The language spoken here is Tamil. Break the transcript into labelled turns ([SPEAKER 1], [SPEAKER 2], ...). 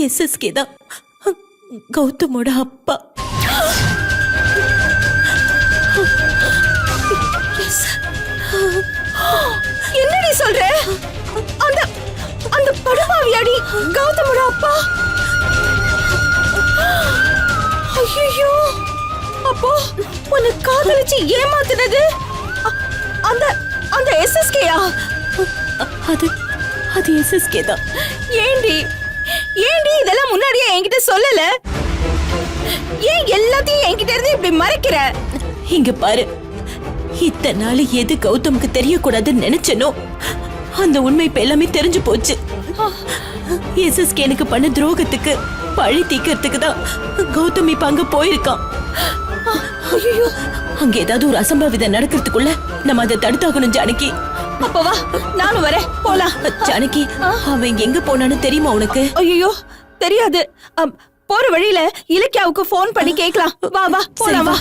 [SPEAKER 1] எஸ்எஸ்கே தான் கௌதமோட அப்பா.
[SPEAKER 2] என்னடி சொல்ற? அந்த அந்த படுபாவியாடி கௌதமோட அப்பா? ஐயோ, அப்போ உன்னை காதலிச்சு ஏமாத்துனது அந்த அந்த எஸ்எஸ்கேயா?
[SPEAKER 1] அது அது எஸ்எஸ்கே தான்.
[SPEAKER 2] ஏண்டி ஏண்டி இதெல்லாம் முன்னாடியே என்கிட்ட சொல்லல? ஏன் எல்லாத்தையும் என்கிட்ட இருந்து இப்படி மறைக்கிற?
[SPEAKER 1] இங்க பாரு, இத்தனை நாள் எது கௌதமுக்கு தெரியக்கூடாதுன்னு நினைச்சனோ அந்த உண்மை இப்ப எல்லாமே தெரிஞ்சு போச்சு. எஸ்எஸ்கே எனக்கு பண்ண துரோகத்துக்கு பழி தீக்கிறதுக்கு தான் கௌதம் இப்ப அங்க போயிருக்கான்.
[SPEAKER 2] ஐயோ,
[SPEAKER 1] அங்க ஏதாவது ஒரு அசம்பாவிதம் நடக்கிறதுக்குள்ள நம்ம அதை தடுத்தாகணும் ஜானகி.
[SPEAKER 2] அப்ப வா, நானும் வரேன், போலாம்.
[SPEAKER 1] ஜானகி, அவன் எங்க போனான்னு தெரியுமா உனக்கு?
[SPEAKER 2] ஐயோ, தெரியாது. போற வழியில இலக்கியாவுக்கு போன் பண்ணி கேக்கலாம். வா வா, போலாம் வா.